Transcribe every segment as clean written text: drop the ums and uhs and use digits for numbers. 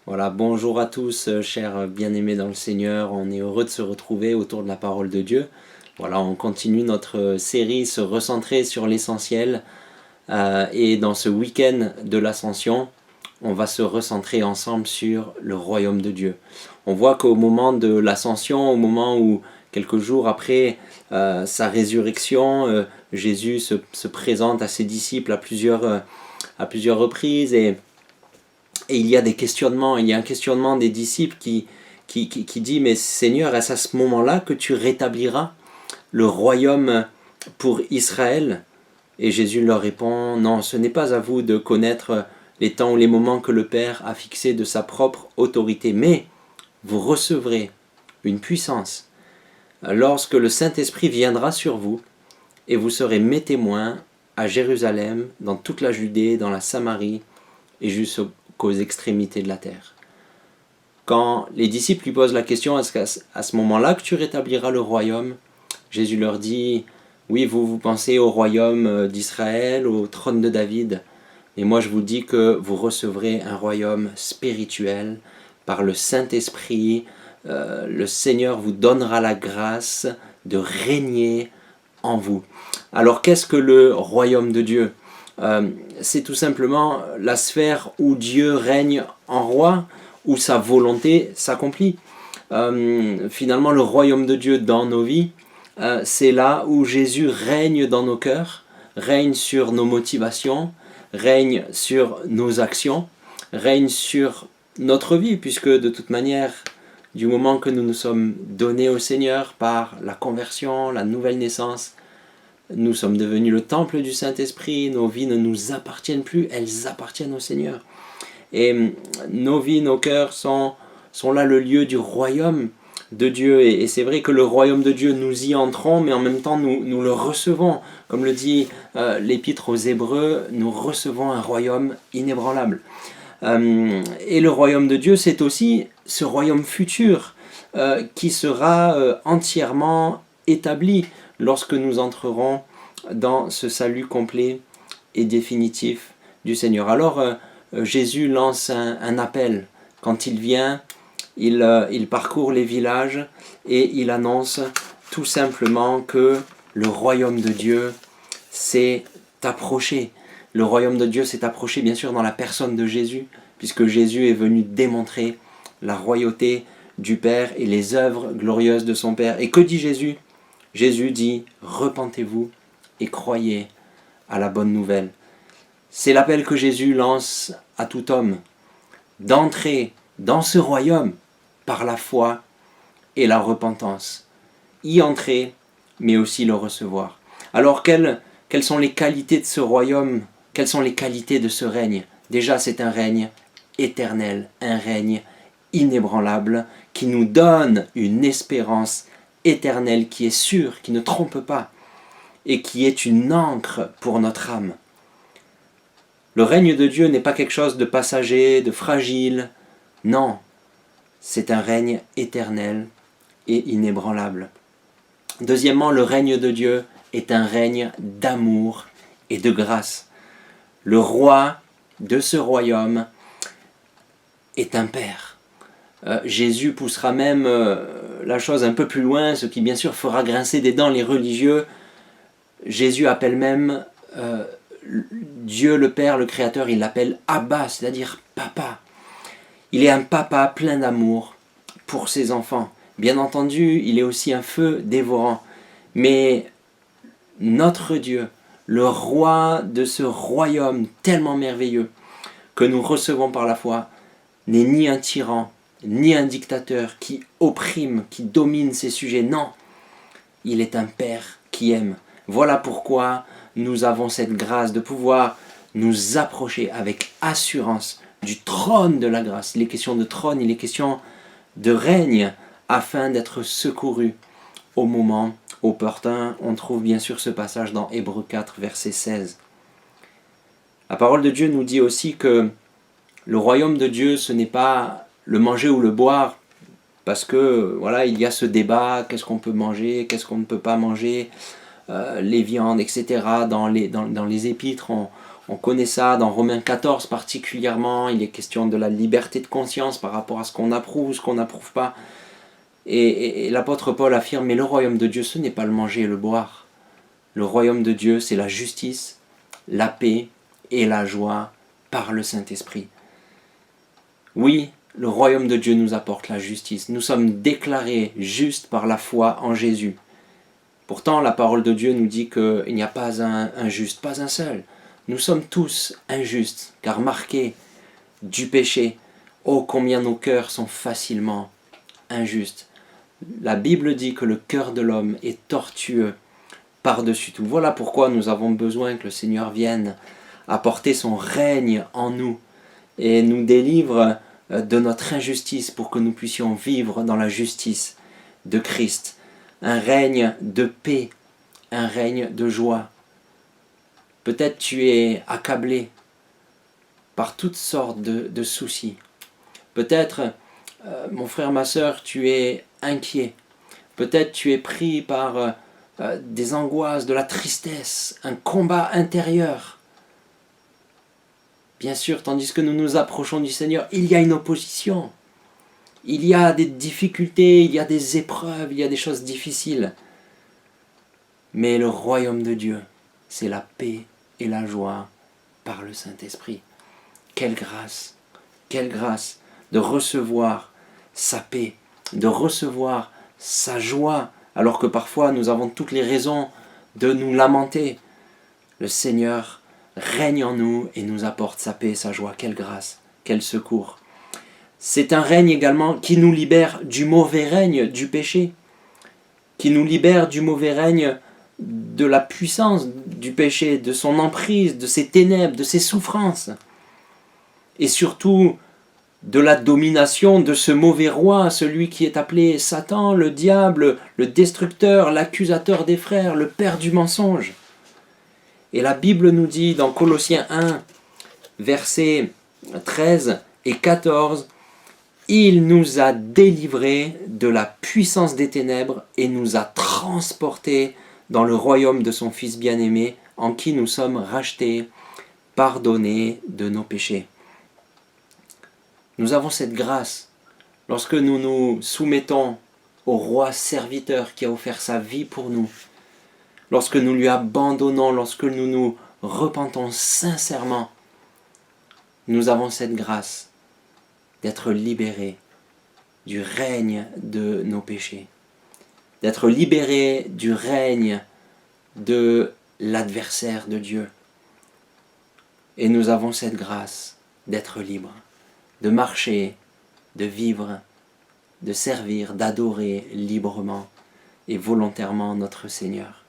Voilà, bonjour à tous, chers bien-aimés dans le Seigneur. On est heureux de se retrouver autour de la parole de Dieu. Voilà, on continue notre série, se recentrer sur l'essentiel. Et dans ce week-end de l'Ascension, on va se recentrer ensemble sur le royaume de Dieu. On voit qu'au moment de l'Ascension, au moment où quelques jours après sa résurrection, Jésus se présente à ses disciples à plusieurs reprises et il y a des questionnements, il y a un questionnement des disciples qui dit « Mais Seigneur, est-ce à ce moment-là que tu rétabliras le royaume pour Israël ?» Et Jésus leur répond « Non, ce n'est pas à vous de connaître les temps ou les moments que le Père a fixés de sa propre autorité, mais vous recevrez une puissance lorsque le Saint-Esprit viendra sur vous, et vous serez mes témoins à Jérusalem, dans toute la Judée, dans la Samarie et jusqu'aux extrémités de la terre. » Quand les disciples lui posent la question « Est-ce qu'à ce moment-là que tu rétabliras le royaume ?» Jésus leur dit « Oui, vous pensez au royaume d'Israël, au trône de David, mais moi je vous dis que vous recevrez un royaume spirituel par le Saint-Esprit. Le Seigneur vous donnera la grâce de régner en vous. » Alors qu'est-ce que le royaume de Dieu ? C'est tout simplement la sphère où Dieu règne en roi, où sa volonté s'accomplit. Finalement, le royaume de Dieu dans nos vies, c'est là où Jésus règne dans nos cœurs, règne sur nos motivations, règne sur nos actions, règne sur notre vie, puisque de toute manière, du moment que nous nous sommes donnés au Seigneur par la conversion, la nouvelle naissance, nous sommes devenus le temple du Saint-Esprit, nos vies ne nous appartiennent plus, elles appartiennent au Seigneur. Et nos vies, nos cœurs sont là le lieu du royaume de Dieu. Et c'est vrai que le royaume de Dieu, nous y entrons, mais en même temps nous le recevons. Comme le dit l'Épître aux Hébreux, nous recevons un royaume inébranlable. Et le royaume de Dieu, c'est aussi ce royaume futur qui sera entièrement établi lorsque nous entrerons dans ce salut complet et définitif du Seigneur. Alors Jésus lance un appel. Quand il vient, il parcourt les villages et il annonce tout simplement que le royaume de Dieu s'est approché. Le royaume de Dieu s'est approché bien sûr dans la personne de Jésus, puisque Jésus est venu démontrer la royauté du Père et les œuvres glorieuses de son Père. Et que dit Jésus ? Jésus dit « Repentez-vous et croyez à la bonne nouvelle ». C'est l'appel que Jésus lance à tout homme, d'entrer dans ce royaume par la foi et la repentance. Y entrer, mais aussi le recevoir. Alors quelles sont les qualités de ce royaume ? Quelles sont les qualités de ce règne ? Déjà, c'est un règne éternel, un règne inébranlable qui nous donne une espérance éternelle qui est sûre, qui ne trompe pas et qui est une ancre pour notre âme. Le règne de Dieu n'est pas quelque chose de passager, de fragile. Non, c'est un règne éternel et inébranlable. Deuxièmement, le règne de Dieu est un règne d'amour et de grâce. Le roi de ce royaume est un père. Jésus poussera même la chose un peu plus loin, ce qui bien sûr fera grincer des dents les religieux. Jésus appelle même Dieu le Père, le Créateur, il l'appelle Abba, c'est-à-dire papa. Il est un papa plein d'amour pour ses enfants. Bien entendu, il est aussi un feu dévorant. Mais notre Dieu, le roi de ce royaume tellement merveilleux que nous recevons par la foi, n'est ni un tyran, ni un dictateur qui opprime, qui domine ses sujets. Non, il est un Père qui aime. Voilà pourquoi nous avons cette grâce de pouvoir nous approcher avec assurance du trône de la grâce. Il est question de trône, il est question de règne, afin d'être secourus au moment opportun. On trouve bien sûr ce passage dans Hébreux 4, verset 16. La parole de Dieu nous dit aussi que le royaume de Dieu, ce n'est pas le manger ou le boire, parce que voilà, il y a ce débat, qu'est-ce qu'on peut manger, qu'est-ce qu'on ne peut pas manger, les viandes, etc. Dans les épîtres, On connaît ça dans Romains 14 particulièrement, il est question de la liberté de conscience par rapport à ce qu'on approuve, ce qu'on n'approuve pas. Et l'apôtre Paul affirme, mais le royaume de Dieu, ce n'est pas le manger et le boire. Le royaume de Dieu, c'est la justice, la paix et la joie par le Saint-Esprit. Oui, le royaume de Dieu nous apporte la justice. Nous sommes déclarés justes par la foi en Jésus. Pourtant, la parole de Dieu nous dit qu'il n'y a pas un juste, pas un seul. Nous sommes tous injustes, car marqués du péché. Oh, combien nos cœurs sont facilement injustes. La Bible dit que le cœur de l'homme est tortueux par-dessus tout. Voilà pourquoi nous avons besoin que le Seigneur vienne apporter son règne en nous et nous délivre de notre injustice pour que nous puissions vivre dans la justice de Christ. Un règne de paix, un règne de joie. Peut-être tu es accablé par toutes sortes de soucis. Peut-être, mon frère, ma sœur, tu es inquiet. Peut-être tu es pris par des angoisses, de la tristesse, un combat intérieur. Bien sûr, tandis que nous nous approchons du Seigneur, il y a une opposition. Il y a des difficultés, il y a des épreuves, il y a des choses difficiles. Mais le royaume de Dieu, c'est la paix et la joie par le Saint-Esprit. Quelle grâce de recevoir sa paix, de recevoir sa joie, alors que parfois nous avons toutes les raisons de nous lamenter. Le Seigneur règne en nous et nous apporte sa paix et sa joie. Quelle grâce, quel secours. C'est un règne également qui nous libère du mauvais règne du péché, qui nous libère du mauvais règne de la puissance du péché, de son emprise, de ses ténèbres, de ses souffrances. Et surtout de la domination de ce mauvais roi, celui qui est appelé Satan, le diable, le destructeur, l'accusateur des frères, le père du mensonge. Et la Bible nous dit dans Colossiens 1, versets 13 et 14, « Il nous a délivrés de la puissance des ténèbres et nous a transportés dans le royaume de son Fils bien-aimé, en qui nous sommes rachetés, pardonnés de nos péchés. » Nous avons cette grâce lorsque nous nous soumettons au roi serviteur qui a offert sa vie pour nous, lorsque nous lui abandonnons, lorsque nous nous repentons sincèrement. Nous avons cette grâce d'être libérés du règne de nos péchés, d'être libérés du règne de l'adversaire de Dieu. Et nous avons cette grâce d'être libres, de marcher, de vivre, de servir, d'adorer librement et volontairement notre Seigneur.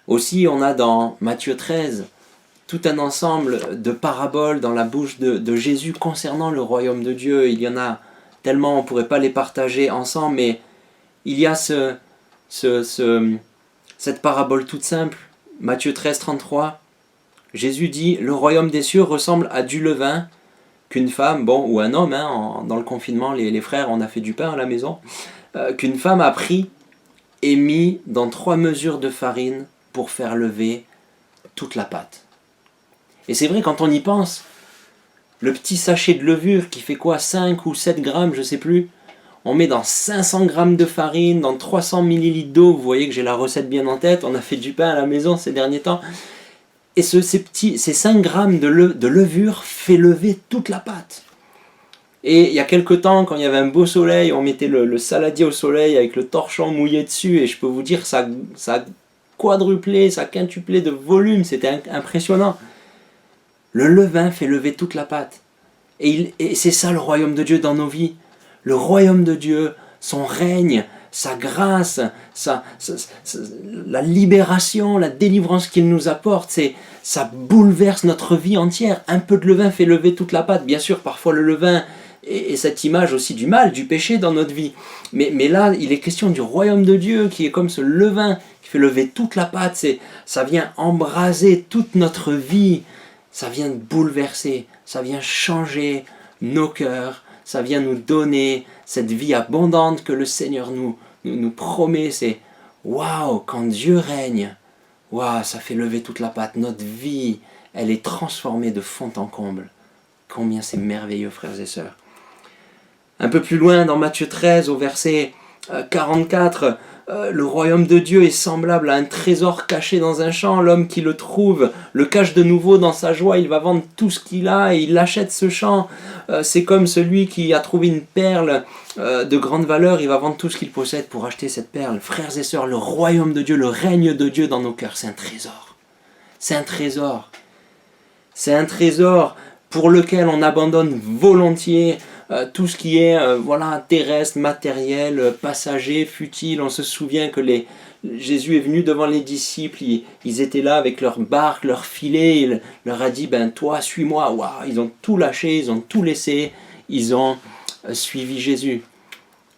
Aussi, on a dans Matthieu 13 tout un ensemble de paraboles dans la bouche de Jésus concernant le royaume de Dieu. Il y en a tellement, on ne pourrait pas les partager ensemble, mais il y a cette parabole toute simple, Matthieu 13, 33. Jésus dit, le royaume des cieux ressemble à du levain qu'une femme, ou un homme, dans le confinement, les frères, on a fait du pain à la maison, qu'une femme a pris et mis dans 3 mesures de farine pour faire lever toute la pâte. Et c'est vrai, quand on y pense, le petit sachet de levure qui fait quoi, 5 ou 7 grammes, je sais plus, on met dans 500 grammes de farine, dans 300 millilitres d'eau, vous voyez que j'ai la recette bien en tête, on a fait du pain à la maison ces derniers temps, et ces 5 grammes de levure fait lever toute la pâte. Et il y a quelque temps, quand il y avait un beau soleil, on mettait le saladier au soleil avec le torchon mouillé dessus, et je peux vous dire, ça a quadruplé, ça a quintuplé de volume, c'était impressionnant. Le levain fait lever toute la pâte. Et c'est ça le royaume de Dieu dans nos vies. Le royaume de Dieu, son règne, sa grâce, la libération, la délivrance qu'il nous apporte, ça bouleverse notre vie entière. Un peu de levain fait lever toute la pâte. Bien sûr, parfois le levain est cette image aussi du mal, du péché dans notre vie. Mais là, il est question du royaume de Dieu qui est comme ce levain qui fait lever toute la pâte. Ça vient embraser toute notre vie. Ça vient bouleverser, ça vient changer nos cœurs, ça vient nous donner cette vie abondante que le Seigneur nous promet. C'est waouh, quand Dieu règne, Waouh, ça fait lever toute la patte. Notre vie, elle est transformée de fond en comble. Combien c'est merveilleux, frères et sœurs. Un peu plus loin, dans Matthieu 13, au verset 44, le royaume de Dieu est semblable à un trésor caché dans un champ. L'homme qui le trouve le cache de nouveau dans sa joie. Il va vendre tout ce qu'il a et il achète ce champ. C'est comme celui qui a trouvé une perle de grande valeur. Il va vendre tout ce qu'il possède pour acheter cette perle. Frères et sœurs, le royaume de Dieu, le règne de Dieu dans nos cœurs, c'est un trésor. C'est un trésor. C'est un trésor pour lequel on abandonne volontiers tout ce qui est terrestre, matériel, passager, futile. On se souvient que Jésus est venu devant les disciples, ils étaient là avec leur barque, leur filet, il leur a dit, toi, suis-moi. Waouh, ils ont tout lâché, ils ont tout laissé, ils ont suivi Jésus.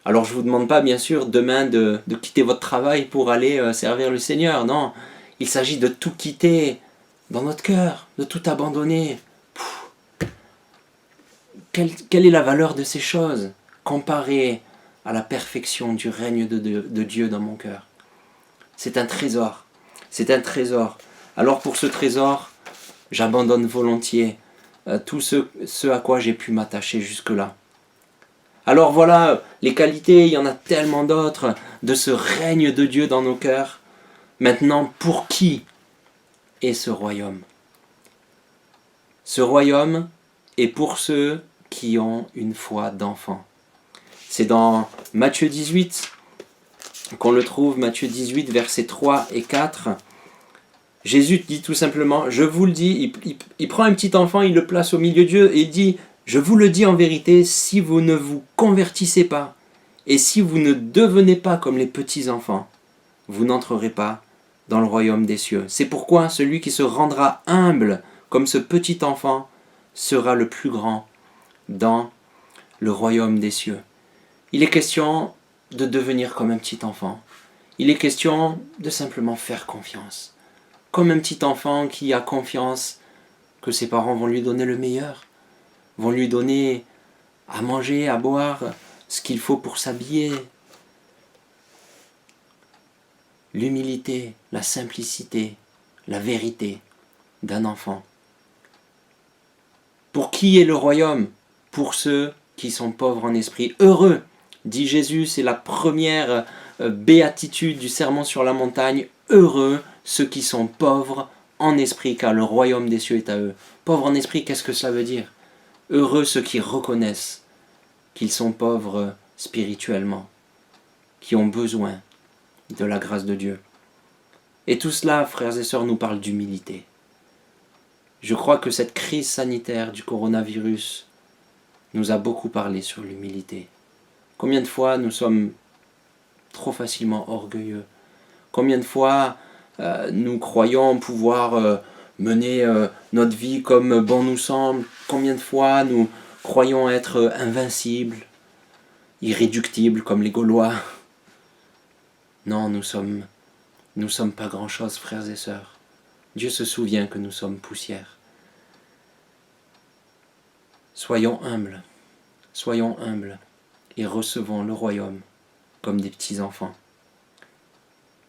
Alors je ne vous demande pas, bien sûr, demain de quitter votre travail pour aller servir le Seigneur. Non, il s'agit de tout quitter dans notre cœur, de tout abandonner. Quelle est la valeur de ces choses comparée à la perfection du règne de Dieu dans mon cœur? C'est un trésor. C'est un trésor. Alors pour ce trésor, j'abandonne volontiers tout ce à quoi j'ai pu m'attacher jusque-là. Alors voilà, les qualités, il y en a tellement d'autres de ce règne de Dieu dans nos cœurs. Maintenant, pour qui est ce royaume? Ce royaume est pour ceux qui ont une foi d'enfant. C'est dans Matthieu 18 qu'on le trouve, Matthieu 18, versets 3 et 4. Jésus dit tout simplement, je vous le dis, il prend un petit enfant, il le place au milieu d'eux et il dit, je vous le dis en vérité, si vous ne vous convertissez pas et si vous ne devenez pas comme les petits enfants, vous n'entrerez pas dans le royaume des cieux. C'est pourquoi celui qui se rendra humble comme ce petit enfant sera le plus grand dans le royaume des cieux. Il est question de devenir comme un petit enfant. Il est question de simplement faire confiance. Comme un petit enfant qui a confiance que ses parents vont lui donner le meilleur, vont lui donner à manger, à boire, ce qu'il faut pour s'habiller. L'humilité, la simplicité, la vérité d'un enfant. Pour qui est le royaume? Pour ceux qui sont pauvres en esprit. Heureux, dit Jésus, c'est la première béatitude du sermon sur la montagne. Heureux ceux qui sont pauvres en esprit, car le royaume des cieux est à eux. Pauvres en esprit, qu'est-ce que cela veut dire? Heureux ceux qui reconnaissent qu'ils sont pauvres spirituellement, qui ont besoin de la grâce de Dieu. Et tout cela, frères et sœurs, nous parle d'humilité. Je crois que cette crise sanitaire du coronavirus nous a beaucoup parlé sur l'humilité. Combien de fois nous sommes trop facilement orgueilleux? Combien de fois nous croyons pouvoir mener notre vie comme bon nous semble? Combien de fois nous croyons être invincibles, irréductibles comme les Gaulois? Non, nous sommes pas grand-chose, frères et sœurs. Dieu se souvient que nous sommes poussière. Soyons humbles et recevons le royaume comme des petits enfants.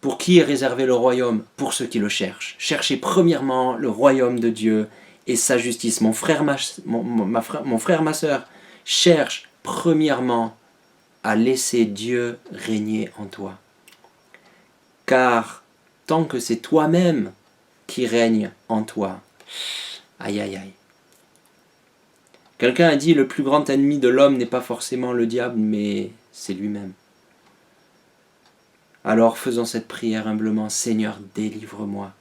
Pour qui est réservé le royaume? Pour ceux qui le cherchent. Cherchez premièrement le royaume de Dieu et sa justice. Mon frère, ma sœur, cherche premièrement à laisser Dieu régner en toi. Car tant que c'est toi-même qui règne en toi, aïe aïe aïe. Quelqu'un a dit, le plus grand ennemi de l'homme n'est pas forcément le diable, mais c'est lui-même. Alors faisons cette prière humblement, Seigneur, délivre-moi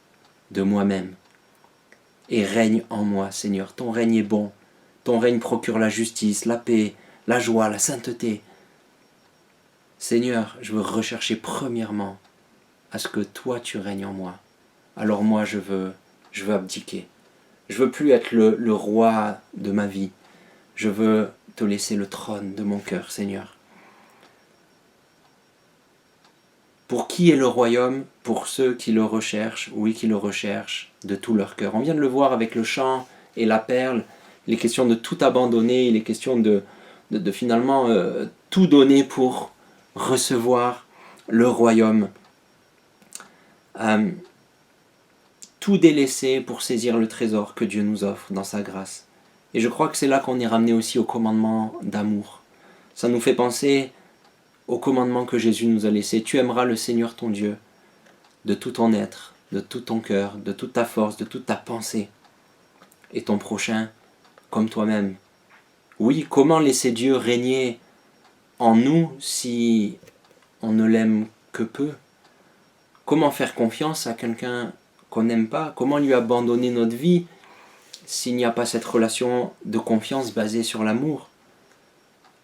de moi-même et règne en moi, Seigneur. Ton règne est bon, ton règne procure la justice, la paix, la joie, la sainteté. Seigneur, je veux rechercher premièrement à ce que toi tu règnes en moi. Alors moi je veux abdiquer. Je veux plus être le roi de ma vie. Je veux te laisser le trône de mon cœur, Seigneur. Pour qui est le royaume? Pour ceux qui le recherchent, oui, qui le recherchent de tout leur cœur. On vient de le voir avec le champ et la perle. Il est question de tout abandonner, il est question de finalement tout donner pour recevoir le royaume. tout délaisser pour saisir le trésor que Dieu nous offre dans sa grâce. Et je crois que c'est là qu'on est ramené aussi au commandement d'amour. Ça nous fait penser au commandement que Jésus nous a laissé. Tu aimeras le Seigneur ton Dieu de tout ton être, de tout ton cœur, de toute ta force, de toute ta pensée, et ton prochain comme toi-même. Oui, comment laisser Dieu régner en nous si on ne l'aime que peu? Comment faire confiance à quelqu'un qu'on n'aime pas? Comment lui abandonner notre vie s'il n'y a pas cette relation de confiance basée sur l'amour?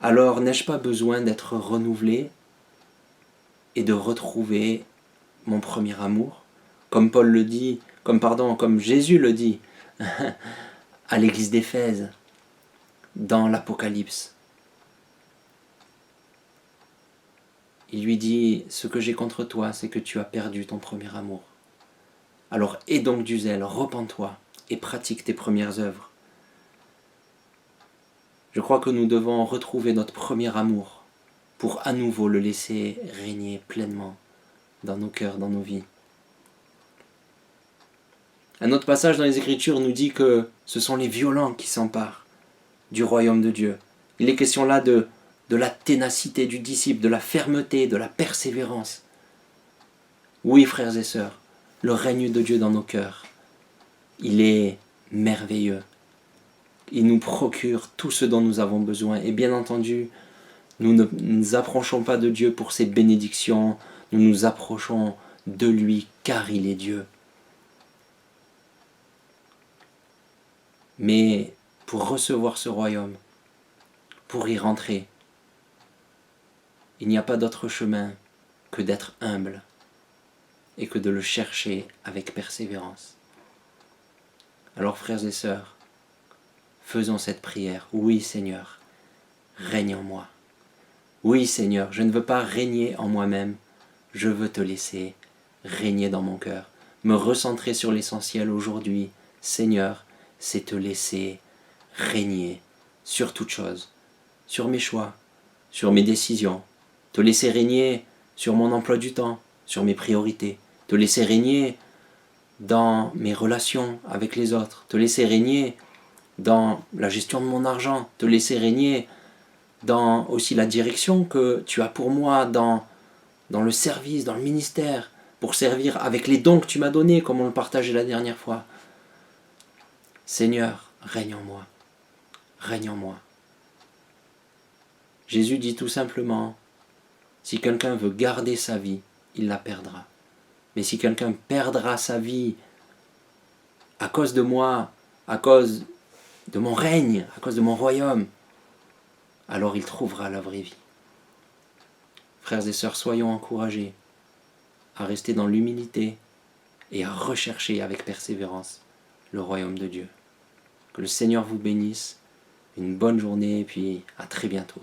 Alors n'ai-je pas besoin d'être renouvelé et de retrouver mon premier amour? Comme Paul le dit, comme Jésus le dit à l'église d'Éphèse dans l'Apocalypse. Il lui dit, ce que j'ai contre toi, c'est que tu as perdu ton premier amour. Alors aie donc du zèle, repens-toi et pratique tes premières œuvres. Je crois que nous devons retrouver notre premier amour pour à nouveau le laisser régner pleinement dans nos cœurs, dans nos vies. Un autre passage dans les Écritures nous dit que ce sont les violents qui s'emparent du royaume de Dieu. Il est question là de la ténacité du disciple, de la fermeté, de la persévérance. Oui, frères et sœurs, le règne de Dieu dans nos cœurs, il est merveilleux. Il nous procure tout ce dont nous avons besoin. Et bien entendu, nous ne nous approchons pas de Dieu pour ses bénédictions, nous nous approchons de lui car il est Dieu. Mais pour recevoir ce royaume, pour y rentrer, il n'y a pas d'autre chemin que d'être humble et que de le chercher avec persévérance. Alors frères et sœurs, faisons cette prière. Oui Seigneur, règne en moi. Oui Seigneur, je ne veux pas régner en moi-même, je veux te laisser régner dans mon cœur. Me recentrer sur l'essentiel aujourd'hui, Seigneur, c'est te laisser régner sur toute chose, sur mes choix, sur mes décisions, te laisser régner sur mon emploi du temps, sur mes priorités, te laisser régner dans mes relations avec les autres, te laisser régner dans la gestion de mon argent, te laisser régner dans aussi la direction que tu as pour moi dans le service, dans le ministère, pour servir avec les dons que tu m'as donnés, comme on le partageait la dernière fois. Seigneur, règne en moi, règne en moi. Jésus dit tout simplement, si quelqu'un veut garder sa vie, il la perdra. Mais si quelqu'un perdra sa vie à cause de moi, à cause de mon règne, à cause de mon royaume, alors il trouvera la vraie vie. Frères et sœurs, soyons encouragés à rester dans l'humilité et à rechercher avec persévérance le royaume de Dieu. Que le Seigneur vous bénisse, une bonne journée et puis à très bientôt.